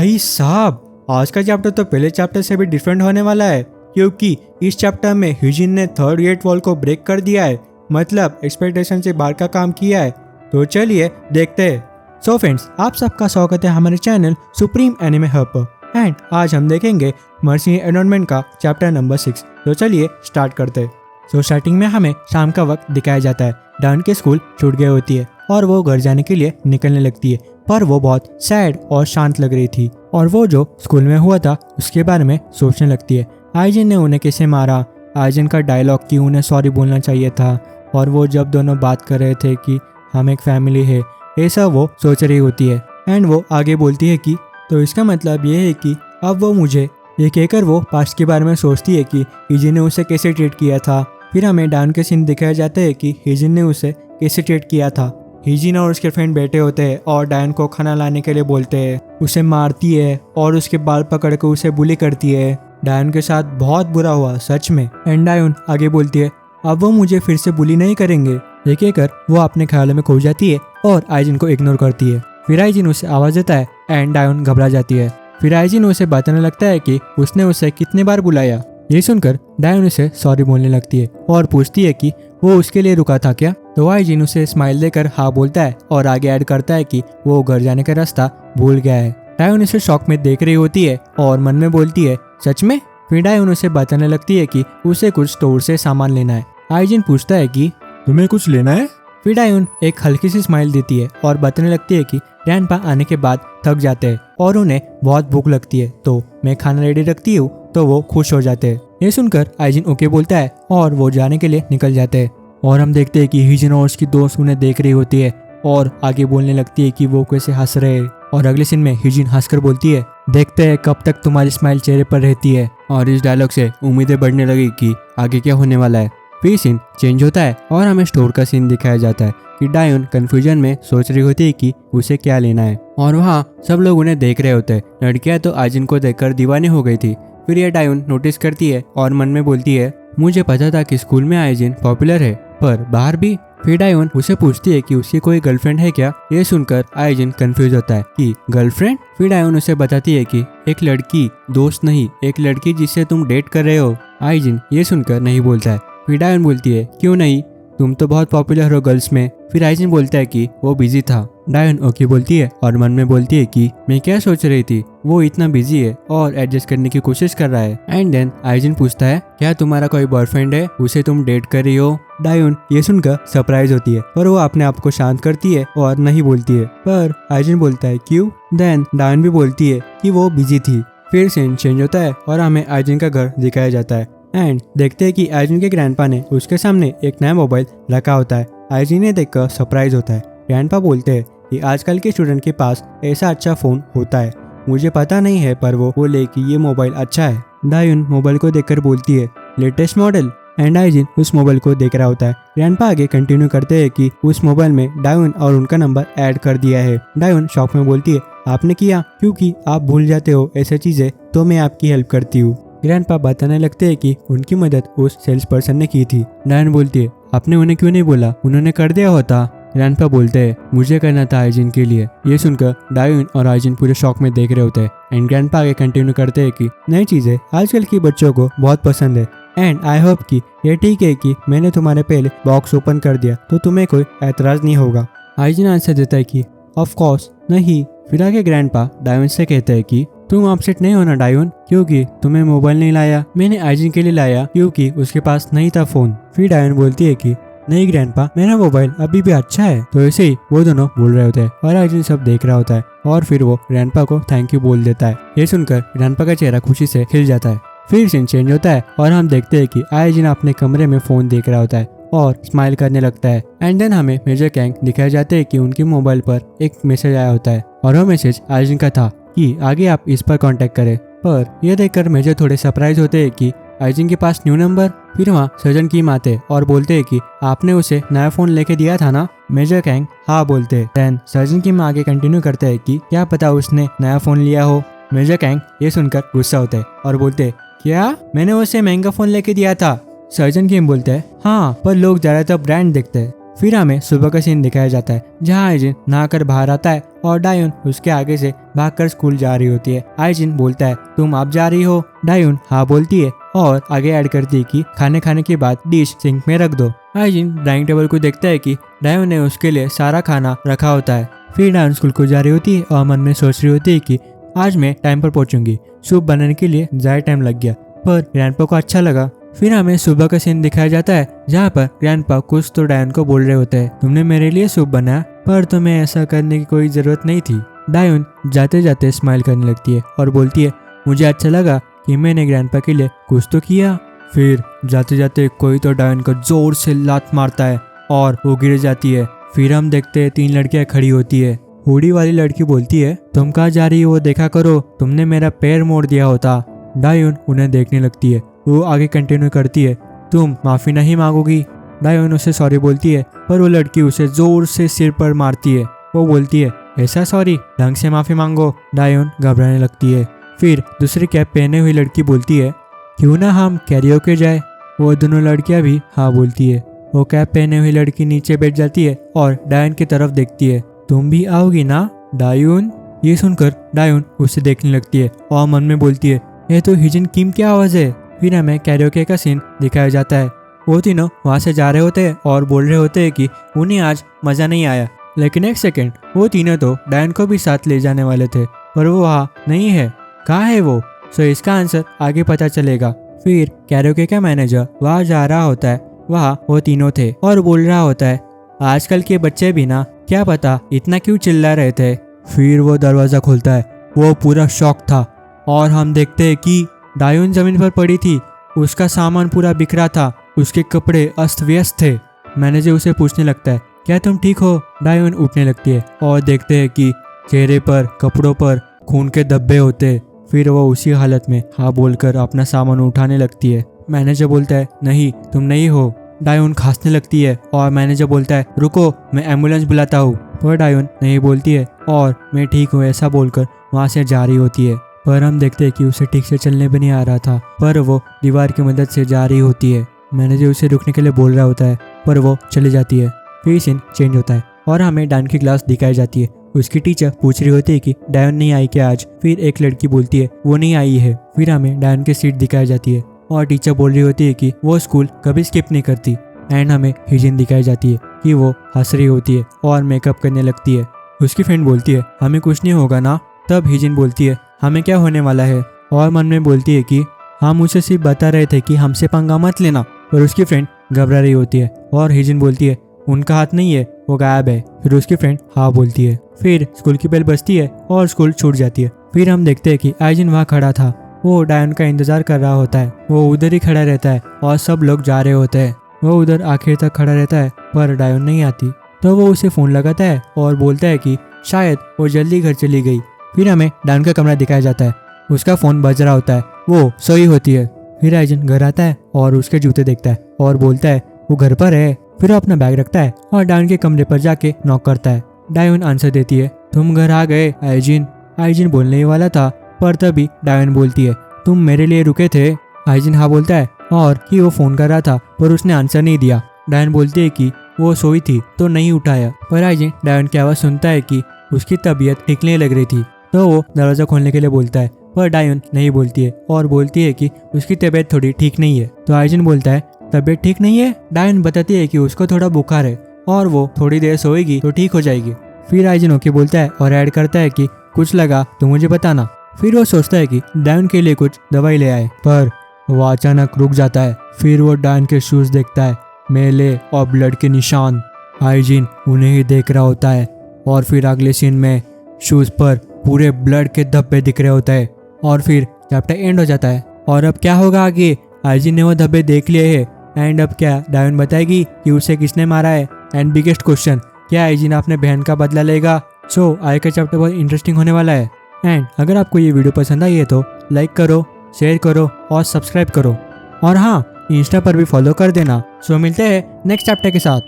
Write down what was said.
भाई साहब, आज का चैप्टर तो पहले चैप्टर से भी डिफरेंट होने वाला है, क्योंकि इस चैप्टर में ह्यूजिन ने थर्ड ग्रेट वॉल को ब्रेक कर दिया है, मतलब एक्सपेक्टेशन से बाहर का काम किया है। तो चलिए देखते हैं। सो फ्रेंड्स, आप सबका स्वागत है हमारे चैनल सुप्रीम एनिमे हब पर। एंड आज हम देखेंगे मर्सी एनवायरनमेंट का चैप्टर नंबर 6। तो चलिए स्टार्ट करते हैं। सो स्टार्टिंग में हमें शाम का वक्त दिखाया जाता है। डाउन की स्कूल छूट गई होती है और वो घर जाने के लिए निकलने लगती है, पर वो बहुत सैड और शांत लग रही थी और वो जो स्कूल में हुआ था उसके बारे में सोचने लगती है। आइजिन ने उन्हें कैसे मारा, आइजिन का डायलॉग कि उन्हें सॉरी बोलना चाहिए था, और वो जब दोनों बात कर रहे थे कि हम एक फैमिली है, ऐसा वो सोच रही होती है। एंड वो आगे बोलती है कि तो इसका मतलब ये है कि अब वो मुझे, ये कहकर वो पास्ट के बारे में सोचती है कि हिजिन ने उसे कैसे ट्रीट किया था। फिर हमें डाउन के सीन दिखाया जाता है कि हिजिन ने उसे कैसे ट्रीट किया था। हिजिन और उसके फ्रेंड बैठे होते हैं और डायन को खाना लाने के लिए बोलते हैं, उसे मारती है और उसके बाल पकड़ कर उसे बुली करती है। डायन के साथ बहुत बुरा हुआ सच में। एंड डायन आगे बोलती है अब वो मुझे फिर से बुली नहीं करेंगे। ये कहकर वो अपने ख्यालों में खो जाती है और आइजिन को इग्नोर करती है। फिर आइजिन उसे आवाज देता है एंड डायन घबरा जाती है। फिर आइजिन उसे बताने लगता है कि उसने उसे कितने बार बुलाया। ये सुनकर डायन उसे सॉरी बोलने लगती है और पूछती है कि वो उसके लिए रुका था क्या। तो आइजिन उसे स्माइल देकर हाँ बोलता है और आगे ऐड करता है कि वो घर जाने का रास्ता भूल गया है। डायन उसे शॉक में देख रही होती है और मन में बोलती है सच में। फिर डायन उसे बताने लगती है कि उसे कुछ स्टोर से सामान लेना है। आइजिन पूछता है कि तुम्हें कुछ लेना है? फिर डायन एक हल्की सी स्माइल देती है और बताने लगती है कि ग्रैंडपा आने के बाद थक जाते हैं और उन्हें बहुत भूख लगती है, तो मैं खाना रेडी रखती हूँ, तो वो खुश हो जाते हैं। ये सुनकर आइजिन ओके बोलता है और वो जाने के लिए निकल जाते हैं। और हम देखते हैं कि हिजिन और उसकी दोस्त उन्हें देख रही होती है और आगे बोलने लगती है कि वो कैसे हंस रहे हैं। और अगले सीन में हिजिन हंसकर बोलती है देखते हैं कब तक तुम्हारी स्माइल चेहरे पर रहती है। और इस डायलॉग से उम्मीदें बढ़ने लगी कि आगे क्या होने वाला है। फिर सीन चेंज होता है और हमें स्टोर का सीन दिखाया जाता है कि डायन कंफ्यूजन में सोच रही होती है कि उसे क्या लेना है, और वहाँ सब लोग उन्हें देख रहे होते हैं। लड़कियां तो आइजिन को देखकर दीवानी हो गई थी। फिर यह डायन नोटिस करती है और मन में बोलती है मुझे पता था कि स्कूल में आइजिन पॉपुलर है, पर बाहर भी। फिर डायन उसे पूछती है कि उसकी कोई गर्लफ्रेंड है क्या। ये सुनकर आइजिन कंफ्यूज होता है कि गर्लफ्रेंड। फिर डायन उसे बताती है कि एक लड़की, दोस्त नहीं, एक लड़की जिससे तुम डेट कर रहे हो। आइजिन ये सुनकर नहीं बोलता है। फिर डायन बोलती है क्यों नहीं, तुम तो बहुत पॉपुलर हो गर्ल्स में। फिर आइजिन बोलता है कि वो बिजी था। डायन ओके बोलती है और मन में बोलती है कि मैं क्या सोच रही थी, वो इतना बिजी है और एडजस्ट करने की कोशिश कर रहा है। एंड देन आइजिन पूछता है क्या तुम्हारा कोई बॉयफ्रेंड है, उसे तुम डेट कर रही हो। डायन ये सुनकर सरप्राइज होती है, पर वो अपने आप को शांत करती है और नहीं बोलती है। पर आइजिन बोलता है क्यों। देन डायन भी बोलती है कि वो बिजी थी। फिर सीन चेंज होता है और हमें आइजिन का घर दिखाया जाता है। एंड देखते हैं कि आइजिन के ग्रैंडपा ने उसके सामने एक नया मोबाइल रखा होता है। आइजिन ने देखकर सरप्राइज होता है। ग्रैंडपा बोलते हैं कि आजकल के स्टूडेंट के पास ऐसा अच्छा फोन होता है, मुझे पता नहीं है, पर वो बोले कि ये मोबाइल अच्छा है। डायन मोबाइल को देखकर बोलती है लेटेस्ट मॉडल। एंड आइजिन उस मोबाइल को देख रहा होता है। ग्रैंडपा आगे कंटिन्यू करते हैं कि उस मोबाइल में डायन और उनका नंबर ऐड कर दिया है। डायन शॉक में बोलती है आपने किया, क्योंकि आप भूल जाते हो ऐसे चीजें, तो मैं आपकी हेल्प करती हूँ। ग्रैंडपा बताने लगते हैं कि उनकी मदद उस सेल्स पर्सन ने की थी। डायन बोलती है आपने उन्हें क्यों नहीं बोला, उन्होंने कर दिया होता। ग्रैंडपा बोलते हैं मुझे करना था आइजिन के लिए। ये सुनकर डायन और आइजिन पूरे शॉक में देख रहे होते हैं। एंड ग्रैंडपा आगे कंटिन्यू करते हैं कि नई चीजें आजकल के बच्चों को बहुत पसंद है। एंड आई होप कि ये ठीक है कि मैंने तुम्हारे पहले बॉक्स ओपन कर दिया, तो तुम्हें कोई एतराज नहीं होगा। आइजिन आंसर देता है कि ऑफ कोर्स नहीं। फिर आगे ग्रैंडपा डायन से कहते हैं कि तुम अपसेट नहीं होना डायन, क्योंकि तुम्हें मोबाइल नहीं लाया, मैंने आइजिन के लिए लाया क्योंकि उसके पास नहीं था फोन। फिर डायन बोलती है कि नहीं ग्रैंडपा, मेरा मोबाइल अभी भी अच्छा है। तो ऐसे ही वो दोनों बोल रहे होते हैं और आइजिन सब देख रहा होता है और फिर वो ग्रैंडपा को थैंक यू बोल देता है। ये सुनकर ग्रैंडपा का चेहरा खुशी से खिल जाता है। फिर सीन चेंज होता है और हम देखते हैं कि आइजिन अपने कमरे में फोन देख रहा होता है और स्माइल करने लगता है। एंड देन हमें मेजर कैंग दिखाए जाते हैं कि उनके मोबाइल पर एक मैसेज आया होता है और वो मैसेज आइजिन का था कि आगे आप इस पर कांटेक्ट करें। पर यह देखकर मेजर थोड़े सरप्राइज होते हैं कि आइजिन के पास न्यू नंबर। फिर वहाँ सर्जन की आते और बोलते हैं कि आपने उसे नया फोन लेके दिया था ना। मेजर कैंग हाँ बोलते हैं। देन सर्जन की आगे कंटिन्यू करते हैं कि क्या पता उसने नया फोन लिया हो। मेजर कैंग ये सुनकर गुस्सा होते हैं और बोलते हैं क्या, मैंने उसे महंगा फोन लेके दिया था। सर्जन की बोलते हैं हाँ, पर लोग ज्यादातर ब्रांड देखते हैं। फिर हमें सुबह का सीन दिखाया जाता है जहाँ आइजिन नहाकर बाहर आता है और डायोन उसके आगे से भागकर स्कूल जा रही होती है। आइजिन बोलता है तुम अब जा रही हो? डायोन हाँ बोलती है और आगे ऐड करती है कि खाने के बाद डिश सिंक में रख दो। आइजिन डाइनिंग टेबल को देखता है कि डायोन ने उसके लिए सारा खाना रखा होता है। फिर डायोन स्कूल को जा रही होती है और मन में सोच रही होती है कि आज मैं टाइम पर पहुंचूंगी। सूप बनाने के लिए ज्यादा टाइम लग गया पर ग्रैंडपा को अच्छा लगा। फिर हमें सुबह का सीन दिखाया जाता है जहाँ पर ग्रैंडपा कुछ तो डायोन को बोल रहे होते हैं तुमने मेरे लिए सूप बनाया पर तुम्हें ऐसा करने की कोई जरूरत नहीं थी। डायोन जाते जाते स्माइल करने लगती है और बोलती है मुझे अच्छा लगा कि मैंने ग्रैंडपा के लिए कुछ तो किया। फिर जाते जाते कोई तो डायोन को जोर से लात मारता है और वो गिर जाती है। फिर हम देखते हैं 3 लड़कियां खड़ी होती है। हुडी वाली लड़की बोलती है तुम कहाँ जा रही हो देखा करो, तुमने मेरा पैर मोड़ दिया होता। डायोन उन्हें देखने लगती है। वो आगे कंटिन्यू करती है तुम माफी नहीं मांगोगी। डायोन उसे सॉरी बोलती है पर वो लड़की उसे जोर से सिर पर मारती है। वो बोलती है ऐसा सॉरी, ढंग से माफी मांगो। डायोन घबराने लगती है। फिर दूसरी कैप पहने हुई लड़की बोलती है क्यों ना हम कैरियोके जाए। वो दोनों लड़कियां भी हाँ बोलती है। वो कैप पहने हुई लड़की नीचे बैठ जाती है और डायोन की तरफ देखती है तुम भी आओगी ना डायोन। ये सुनकर डायोन उसे देखने लगती है और मन में बोलती है ये तो हिजिन किम की आवाज है। फिर हमें कैरियोके का सीन दिखाया जाता है। वो तीनों वहाँ से जा रहे होते हैं और बोल रहे होते हैं कि उन्हें आज मजा नहीं आया। लेकिन एक सेकेंड, वो तीनों तो डायोन को भी साथ ले जाने वाले थे पर वो वहाँ नहीं है। कहाँ है वो? सो इसका आंसर आगे पता चलेगा। फिर कैरियोके का मैनेजर वहाँ जा रहा होता है। वहाँ वो तीनों थे और बोल रहा होता है आजकल के बच्चे भी ना क्या पता इतना क्यों चिल्ला रहे थे। फिर वो दरवाजा खोलता है। वो पूरा शॉक था और हम देखते हैं कि डायोन जमीन पर पड़ी थी। उसका सामान पूरा बिखरा था, उसके कपड़े अस्त व्यस्त थे। मैनेजर उसे पूछने लगता है क्या तुम ठीक हो? डायोन उठने लगती है और देखते हैं कि चेहरे पर कपड़ों पर खून के धब्बे होते। फिर वो उसी हालत में हाँ बोलकर अपना सामान उठाने लगती है। मैनेजर बोलता है नहीं तुम नहीं हो। डायोन खांसने लगती है और मैनेजर बोलता है रुको मैं एम्बुलेंस बुलाता हूँ। पर डायोन नहीं बोलती है और मैं ठीक हूँ ऐसा बोलकर वहाँ से जा रही होती है। पर हम देखते हैं कि उसे ठीक से चलने भी नहीं आ रहा था पर वो दीवार की मदद से जा रही होती है। मैनेजर उसे रुकने के लिए बोल रहा होता है पर वो चली जाती है। फिर सीन चेंज होता है और हमें डायोन की क्लास दिखाई जाती है। उसकी टीचर पूछ रही होती है कि डायोन नहीं आई क्या आज। फिर एक लड़की बोलती है वो नहीं आई है। फिर हमें डायोन की सीट दिखाई जाती है और टीचर बोल रही होती है कि वो स्कूल कभी स्किप नहीं करती। एंड हमें हिजिन दिखाई जाती है कि वो हंस रही होती है और मेकअप करने लगती है। उसकी फ्रेंड बोलती है हमें कुछ नहीं होगा ना। तब हिजिन बोलती है हमें क्या होने वाला है और मन में बोलती है कि हम उसे सिर्फ बता रहे थे कि हमसे पंगा मत लेना। पर उसकी फ्रेंड घबरा रही होती है और हिजिन बोलती है उनका हाथ नहीं है वो गायब है। फिर उसकी फ्रेंड हाँ बोलती है। फिर स्कूल की बेल बजती है और स्कूल छूट जाती है। फिर हम देखते हैं कि आइजिन वहाँ खड़ा था। वो डायोन का इंतजार कर रहा होता है। वो उधर ही खड़ा रहता है और सब लोग जा रहे होते हैं। वो उधर आखिर तक खड़ा रहता है पर डायोन नहीं आती। तो वो उसे फोन लगाता है और बोलता है कि शायद वो जल्दी घर चली गई। फिर हमें डायोन का कमरा दिखाया जाता है। उसका फोन बज रहा होता है। वो सोई होती है। फिर आइजिन घर आता है और उसके जूते देखता है और बोलता है वो घर पर है। फिर वो अपना बैग रखता है और डायोन के कमरे पर जाके नॉक करता है। डायोन आंसर देती है तुम घर आ गए आइजिन। आइजिन बोलने ही वाला था पर तभी डायोन बोलती है तुम मेरे लिए रुके थे। आइजिन हाँ बोलता है और कि वो फोन कर रहा था पर उसने आंसर नहीं दिया। डायोन बोलती है कि वो सोई थी तो नहीं उठाया। पर आइजिन डायोन की आवाज़ सुनता है कि उसकी तबीयत ठीक नहीं लग रही थी। तो वो दरवाज़ा खोलने के लिए बोलता है पर डायोन नहीं बोलती है और बोलती है कि उसकी तबीयत थोड़ी ठीक नहीं है। तो आइजिन बोलता है तबीयत ठीक नहीं है। डायोन बताती है कि उसको थोड़ा बुखार है और वो थोड़ी देर सोएगी तो ठीक हो जाएगी। फिर आइजिन ओके बोलता है और ऐड करता है कि कुछ लगा तो मुझे बताना। फिर वो सोचता है कि डायोन के लिए कुछ दवाई ले आए पर वो अचानक रुक जाता है। फिर वो डायोन के शूज देखता है, मेले और ब्लड के निशान। आइजिन उन्हें ही देख रहा होता है और फिर अगले सीन में शूज पर पूरे ब्लड के धब्बे दिख रहे होते हैं और फिर चैप्टर एंड हो जाता है। और अब क्या होगा आगे? आइजिन ने वो धब्बे देख लिए हैं एंड अब क्या डायोन बताएगी कि उसे किसने मारा है? एंड बिगेस्ट क्वेश्चन, क्या आइजिन अपने बहन का बदला लेगा? सो आगे का चैप्टर बहुत इंटरेस्टिंग होने वाला है। एंड अगर आपको ये वीडियो पसंद आई है तो लाइक करो, शेयर करो और सब्सक्राइब करो। और हाँ, इंस्टा पर भी फॉलो कर देना। सो मिलते हैं नेक्स्ट चैप्टर के साथ।